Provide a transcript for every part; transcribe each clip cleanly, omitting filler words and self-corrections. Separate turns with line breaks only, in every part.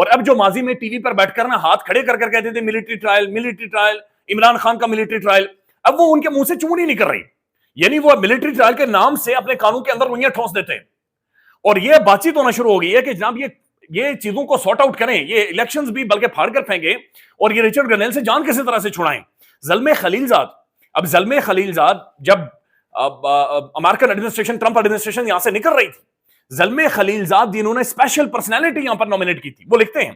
اور اب جو ماضی میں ٹی وی پر بیٹھ کر نا ہاتھ کھڑے کر کر کہتے تھے ملٹری ٹرائل عمران خان کا ملٹری ٹرائل، اب وہ ان کے منہ سے چون ہی نہیں کر رہی. یعنی وہ ملٹری ٹرائل کے نام سے اپنے قانون کے اندر روئیاں ٹھونس دیتے ہیں. اور یہ بات چیت ہونا شروع ہو گئی ہے کہ جناب یہ چیزوں کو سارٹ آؤٹ کریں، یہ الیکشنز بھی بلکہ پھاڑ کر پھینکیں اور یہ رچرڈ گرنیل سے جان کسی طرح سے چھڑائیں. زلمے خلیل زاد جب امریکن ایڈمنسٹریشن ٹرمپ ایڈمنسٹریشن یہاں سے نکل رہی تھی، زلمے خلیل زاد جنہوں نے اسپیشل پرسنالٹی یہاں پر نومینیٹ کی تھی، وہ لکھتے ہیں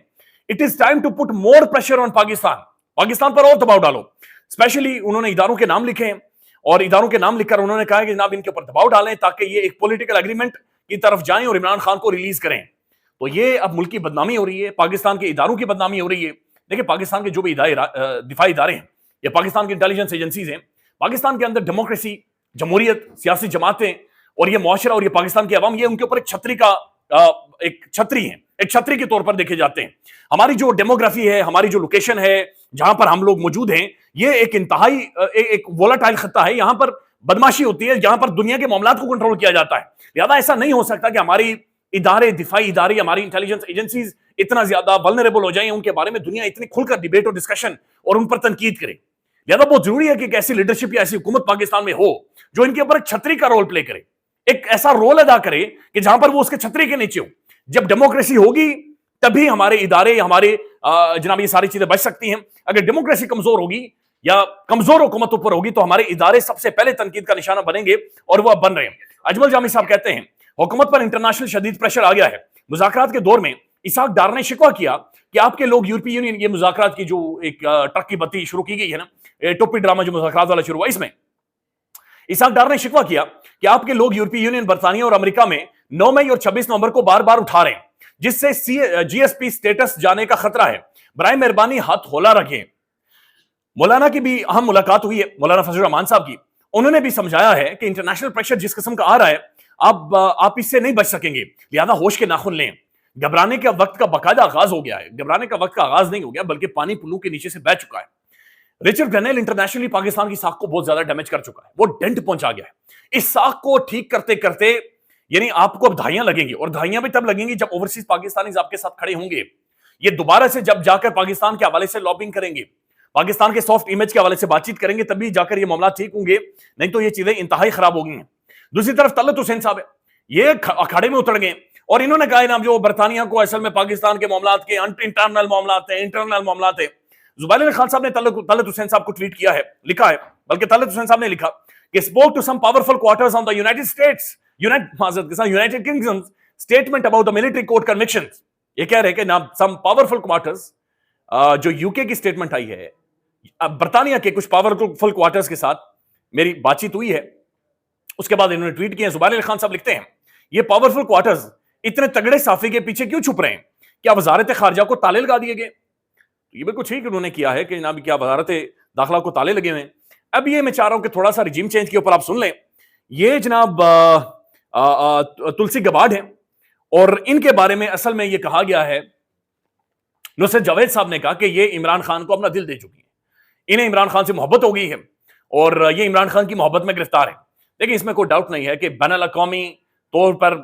it is time to put more pressure on Pakistan پر اور دباؤ ڈالو. اسپیشلی انہوں نے اداروں کے نام لکھے ہیں اور اداروں کے نام لکھ کر انہوں نے کہا کہ جناب ان کے اوپر دباؤ ڈالیں تاکہ یہ ایک پولیٹیکل اگریمنٹ کی طرف جائیں اور عمران خان کو ریلیز کریں. تو یہ اب ملک کی بدنامی ہو رہی ہے، پاکستان کے اداروں کی بدنامی ہو رہی ہے. دیکھیں پاکستان کے جو بھی دفاعی ادارے ہیں یا پاکستان کی انٹیلیجنس ایجنسیز ہیں، پاکستان کے اندر ڈیموکریسی، جمہوریت، سیاسی جماعتیں اور یہ معاشرہ اور یہ پاکستان کی عوام، یہ ان کے اوپر ایک چھتری کے طور پر دیکھے جاتے ہیں. ہماری جو ڈیموگرافی ہے، ہماری جو لوکیشن ہے جہاں پر ہم لوگ موجود ہیں، یہ ایک انتہائی ایک وولٹائل خطہ ہے. یہاں پر بدماشی ہوتی ہے، یہاں پر دنیا کے معاملات کو کنٹرول کیا جاتا ہے. لہذا ایسا نہیں ہو سکتا کہ ہماری دفاعی ادارے، ہماری انٹیلیجنس ایجنسیز اتنا زیادہ ولنریبل ہو جائیں، ان کے بارے میں دنیا اتنی کھل کر ڈیبیٹ اور ڈسکشن اور ان پر تنقید کرے. لہذا بہت ضروری ہے کہ ایک ایسی لیڈرشپ یا ایسی حکومت پاکستان میں ہو جو ان کے اوپر ایک چھتری کا رول پلے کرے، ایک ایسا رول ادا کرے کہ جہاں پر وہ اس کے چھتری کے نیچے ہو. جب ڈیموکریسی ہوگی تبھی ہمارے ادارے، ہمارے جناب یہ ساری چیزیں بچ سکتی ہیں. اگر ڈیموکریسی کمزور ہوگی یا کمزور حکومت اوپر ہوگی تو ہمارے ادارے سب سے پہلے تنقید کا نشانہ بنیں گے، اور وہ اب بن رہے ہیں. اجمل جامی صاحب کہتے ہیں حکومت پر انٹرنیشنل شدید پریشر آ گیا ہے. مذاکرات کے دور میں اسحاق ڈار نے شکوہ کیا کہ آپ کے لوگ یورپی یونین، یہ مذاکرات کی جو ایک ٹرک کی بتی شروع کی گئی ہے نا، ٹوپی ڈرامہ جو مذاکرات والا شروع ہوا، اس میں اسحاق ڈار نے شکوہ کیا کہ آپ کے لوگ یورپی یونین، برطانیہ اور امریکہ میں 9 مئی اور 26 نومبر کو بار بار اٹھا رہے ہیں، جس سے جی ایس پی سٹیٹس جانے کا خطرہ ہے. برائے مہربانی ہاتھ ہولا رکھیں. مولانا کی بھی اہم ملاقات ہوئی ہے، مولانا فضل الرحمان صاحب کی. انہوں نے بھی سمجھایا ہے کہ انٹرنیشنل پریشر جس قسم کا آ رہا ہے آپ اس سے نہیں بچ سکیں گے، لہذا ہوش کے ناخن لیں. گھبرانے کا وقت کا باقاعدہ آغاز ہو گیا ہے. گھبرانے کا وقت کا آغاز نہیں ہو گیا بلکہ پانی پلو کے نیچے سے بہ چکا ہے. رچرڈ گرنیل انٹرنیشنلی پاکستان کی ساکھ کو بہت زیادہ ڈیمیج کر چکا ہے، وہ ڈینٹ پہنچا گیا ہے. اس ساکھ کو ٹھیک کرتے کرتے یعنی آپ کو اب دھائیاں لگیں گی، اور دھائیاں بھی تب لگیں گی جب اوورسیز پاکستانیز آپ کے ساتھ کھڑے ہوں گے. یہ دوبارہ سے جب جا کر پاکستان کے حوالے سے لابنگ کریں گے، پاکستان کے سافٹ امیج کے حوالے سے بات چیت کریں گے، تبھی جا کر یہ معاملات ٹھیک ہوں گے، نہیں تو یہ چیزیں انتہائی خراب ہو گئی ہیں. دوسری طرف طلعت حسین صاحب ہے، یہ اکھاڑے میں اتر گئے اور انہوں نے کہا ہے نا جو برطانیہ کو اصل میں پاکستان کے معاملات کے انٹرنل معاملات ہیں. زبیر علی خان صاحب نے طلعت حسین صاحب کو ٹویٹ کیا ہے، لکھا ہے، بلکہ طلعت حسین صاحب نے لکھا کہ spoke to some powerful quarters on the United Kingdom's statement about the military court convictions. یہ کہہ رہے کہ some powerful quarters جو یو کے کی سٹیٹمنٹ آئی ہے، برطانیہ کے کچھ پاورفل کوارٹرز کے ساتھ میری بات چیت ہوئی ہے. اس کے بعد انہوں نے ٹویٹ کیا. زبیر علی خان صاحب لکھتے ہیں یہ پاورفل کوارٹرز اتنے تگڑے صافی کے پیچھے کیوں چھپ رہے ہیں؟ کیا وزارت خارجہ کو تالے لگا دیے گئے؟ یہ بالکل ٹھیک انہوں نے کیا ہے کہ جناب کیا وزارت داخلہ کو تالے لگے ہوئے ہیں. اب یہ میں چاہ رہا ہوں کہ تھوڑا سا رجیم چینج کے اوپر آپ سن لیں. یہ جناب تلسی گباڈ ہیں اور ان کے بارے میں اصل میں یہ کہا گیا ہے، نصرت جاوید صاحب نے کہا کہ یہ عمران خان کو اپنا دل دے چکی ہیں، انہیں عمران خان سے محبت ہو گئی ہے اور یہ عمران خان کی محبت میں گرفتار ہے. لیکن اس میں کوئی ڈاؤٹ نہیں ہے کہ بین الاقوامی طور پر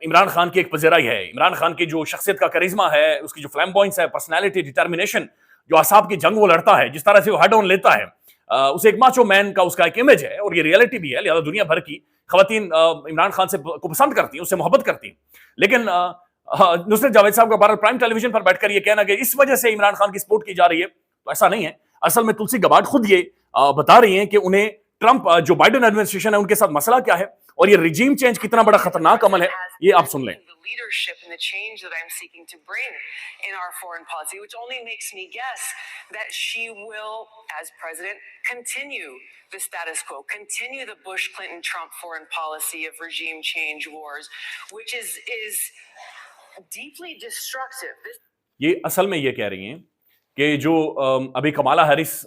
عمران خان کی ایک پذیرائی ہے. عمران خان کی جو شخصیت کا کرزما ہے، اس کی جو فلیمبوائنس ہے، پرسنالٹی، ڈٹرمنیشن، جو اعصاب کی جنگ وہ لڑتا ہے، جس طرح سے وہ ہیڈ آن لیتا ہے، اسے ایک ماچو مین کا اس کا ایک امیج ہے اور یہ ریئلٹی بھی ہے. لہذا دنیا بھر کی خواتین عمران خان سے کو پسند کرتی ہیں، اس سے محبت کرتی ہیں. لیکن نصرت جاوید صاحب کا بارہ پرائم ٹیلی ویژن پر بیٹھ کر یہ کہنا کہ اس وجہ سے عمران خان کی سپورٹ کی جا رہی ہے، تو ایسا نہیں ہے. اصل میں تلسی گباڈ خود یہ بتا رہی ہیں کہ انہیں ٹرمپ جو بائیڈن ایڈمنسٹریشن ہے ان کے ساتھ مسئلہ کیا ہے اور یہ رجیم چینج کتنا بڑا خطرناک عمل ہے، یہ آپ سن لیں.
leadership and the change that I'm seeking to bring in our foreign policy, which only makes me guess that she will, as president, continue the status quo, continue the Bush-Clinton-Trump foreign policy of regime change wars, which is deeply destructive.
یہ اصل میں یہ کہہ رہی ہیں کہ جو ابھی کمالا ہیرس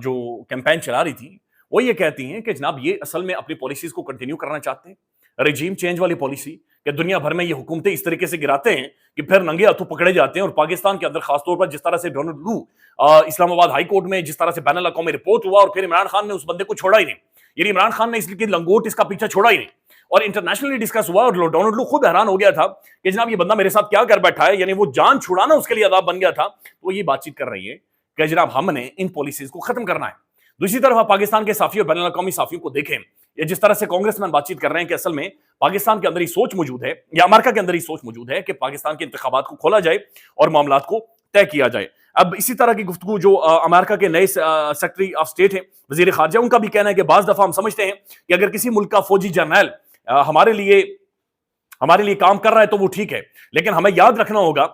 جو کیمپین چلا رہی تھی، وہ یہ کہتی ہیں کہ جناب یہ اصل میں اپنی پالیسیز کو کنٹینیو کرنا چاہتے ہیں، رجیم چینج والی پالیسی، کہ دنیا بھر میں یہ حکومتیں اس طریقے سے گراتے ہیں کہ پھر ننگے ہاتھوں پکڑے جاتے ہیں. اور پاکستان کے اندر خاص طور پر جس طرح سے ڈونلڈ لو اسلام آباد ہائی کورٹ میں جس طرح سے بین الاقوامی رپورٹ ہوا اور پھر عمران خان نے اس بندے کو چھوڑا ہی نہیں، یعنی عمران خان نے اس کی لنگوٹ اس کا پیچھا چھوڑا ہی نہیں. اور انٹرنیشنلی ڈسکس ہوا, اور ڈونلڈ لو خود حیران ہو گیا تھا کہ جناب یہ بندہ میرے ساتھ کیا کر بیٹھا ہے, یعنی وہ جان چھڑانا اس کے لیے عذاب بن گیا تھا. تو یہ بات چیت کر رہی ہے کہ جناب ہم نے ان پالیسیز کو ختم کرنا ہے. دوسری طرف آپ پاکستان کے صحافیوں اور بین الاقوامی صحافیوں کو دیکھیں, یہ جس طرح سے کانگریس مین بات چیت کر رہے ہیں کہ اصل میں پاکستان کے اندر ہی سوچ موجود ہے, یا امریکہ کے اندر ہی سوچ موجود ہے کہ پاکستان کے انتخابات کو کھولا جائے اور معاملات کو طے کیا جائے. اب اسی طرح کی گفتگو جو امریکہ کے نئے سیکرٹری آف اسٹیٹ ہیں, وزیر خارجہ, ان کا بھی کہنا ہے کہ بعض دفعہ ہم سمجھتے ہیں کہ اگر کسی ملک کا فوجی جرنیل ہمارے لیے کام کر رہا ہے تو وہ ٹھیک ہے, لیکن ہمیں یاد رکھنا ہوگا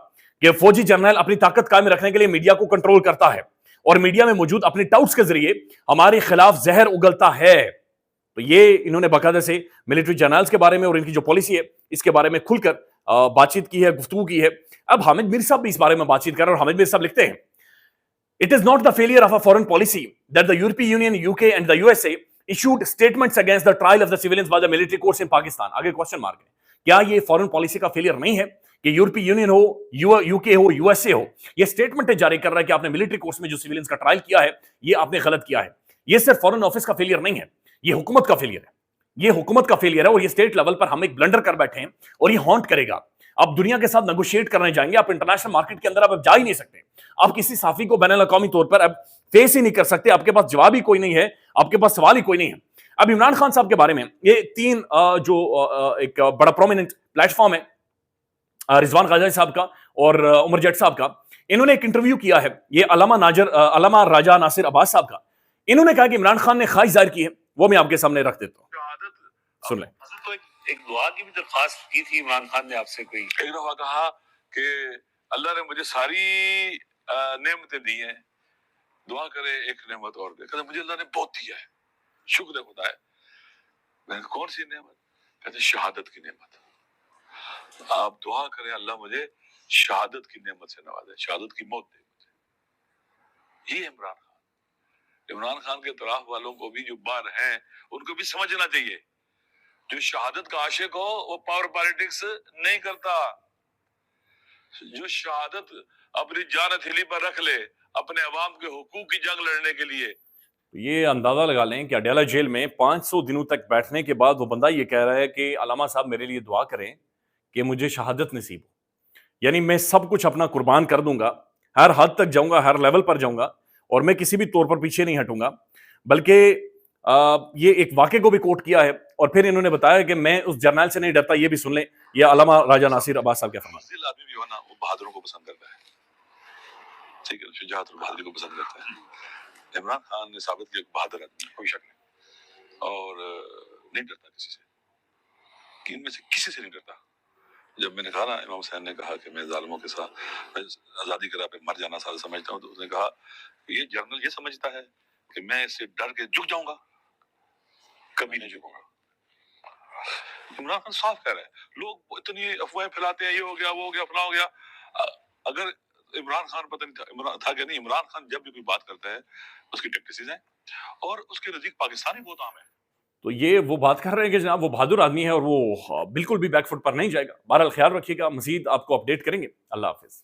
کہ فوجی جرنیل اپنی طاقت قائم رکھنے کے لیے میڈیا کو کنٹرول کرتا ہے, اور میڈیا میں موجود اپنی ٹاؤٹس کے ذریعے ہمارے خلاف زہر اگلتا ہے. تو یہ انہوں نے باقاعدہ سے ملٹری جرنلز کے بارے میں اور ان کی جو پالیسی ہے اس کے بارے میں کھل کر بات چیت کی ہے, گفتگو کی ہے. اب حامد میر صاحب بھی اس بارے میں بات چیت کر رہے ہیں, اور حامد میر صاحب لکھتے ہیں, It is not the failure of a foreign policy that the European Union, UK and the USA issued statements against the trial of the civilians by the military courts in Pakistan. آگے question mark ہے, کیا یہ foreign policy کا failure نہیں ہے کہ یورپی union who, you کے ہو, یو ایس اے ہو, یہ اسٹیٹمنٹ جاری کر رہا ہے کہ آپ نے ملٹری کورٹس میں جو سیویلینز کا ٹرائل کیا ہے یہ آپ نے غلط کیا ہے. یہ صرف فورن آفس کا فیلئر نہیں ہے, یہ حکومت کا فیلئر ہے, یہ حکومت کا فیلئر ہے, اور یہ اسٹیٹ لیول پر ہم ایک بلنڈر کر بیٹھے ہیں اور یہ ہانٹ کرے گا. آپ دنیا کے ساتھ نیگوشیٹ کرنے جائیں گے, آپ انٹرنیشنل مارکیٹ کے اندر آپ جا ہی نہیں سکتے, آپ کسی صحافی کو بین الاقوامی طور پر اب فیس ہی نہیں کر سکتے, آپ کے پاس جواب ہی کوئی نہیں ہے, آپ کے پاس سوال ہی کوئی نہیں ہے. اب عمران خان صاحب کے بارے میں یہ تین جو ایک بڑا پرومیننٹ پلیٹ فارم ہے, رضوان غازی صاحب کا اور عمر جٹ صاحب کا, انہوں نے ایک انٹرویو کیا ہے, یہ علامہ راجہ ناصر عباس صاحب کا. انہوں نے کہا کہ عمران خان نے خواہش ظاہر کی ہے, وہ میں آپ کے سامنے رکھ دیتا ہوں, سن لیں.
ایک دعا کی بھی درخواست کی تھی عمران خان نے آپ سے, کوئی ایک دفعہ کہا کہ اللہ نے مجھے ساری نعمتیں دی ہیں, دعا کرے ایک نعمت اور دے. کہتے مجھے اللہ نے بہت دیا ہے, شکر ہے خدا ہے. میں نے کون سی نعمت؟ کہتے شہادت کی نعمت. آپ دعا کریں اللہ مجھے شہادت کی نعمت سے نوازے, شہادت کی موت دے مجھے. یہ عمران خان, عمران خان کے اطراف والوں کو بھی جو باہر ہیں ان کو بھی سمجھنا چاہیے, جو شہادت کا عاشق ہو وہ پاور پالیٹکس نہیں کرتا. جو شہادت اپنی جان ہتھیلی پر رکھ لے اپنے عوام کے حقوق کی جنگ لڑنے کے لیے.
یہ اندازہ لگا لیں کہ اڈیالہ جیل میں 500 دنوں تک بیٹھنے کے بعد وہ بندہ یہ کہہ رہا ہے کہ علامہ صاحب میرے لیے دعا کریں کہ مجھے شہادت نصیب ہو. یعنی میں سب کچھ اپنا قربان کر دوں گا, ہر حد تک جاؤں گا, ہر لیول پر جاؤں گا, اور میں کسی بھی طور پر پیچھے نہیں ہٹوں گا. بلکہ یہ ایک واقعے کو بھی کوٹ کیا ہے, اور پھر انہوں نے بتایا کہ میں اس جرنیل سے نہیں ڈرتا. یہ بھی سن لیں, یہ علامہ راجہ ناصر عباس صاحب کیا فرماتے ہیں.
آدمی بھی ہونا وہ بہادروں کو پسند کرتا ہے, ٹھیک ہے, شجاعت اور بہادری کو پسند کرتا ہے. عمران خان نے ثابت کیا کہ بہادر آدمی, کوئی شک نہیں, اور نہیں ڈرتا کسی سے, کہ ان میں سے کسی سے نہیں ڈرتا. جب میں نے کہا نا امام حسین نے کہا کہ میں ظالموں کے ساتھ آزادی کے راہ پہ مر جانا ساتھ سمجھتا ہوں, تو اس نے کہا یہ جرنل یہ سمجھتا ہے کہ میں اس سے ڈر کے جھک جاؤں گا, کبھی نہیں جھکوں گا. عمران خان صاف کہہ رہے ہیں, لوگ اتنی افواہیں پھیلاتے ہیں, یہ ہو گیا وہ ہو گیا فلاں ہو گیا. اگر عمران خان پتہ نہیں تھا کہ نہیں, عمران خان جب بھی کوئی بات کرتا ہے اس کی ٹیکٹسز ہیں, اور اس کے نزدیک پاکستانی بہت عام ہے.
تو یہ وہ بات کر رہے ہیں کہ جناب وہ بہادر آدمی ہے اور وہ بالکل بھی بیک فٹ پر نہیں جائے گا. بہرحال خیال رکھیے گا, مزید آپ کو اپڈیٹ کریں گے. اللہ حافظ.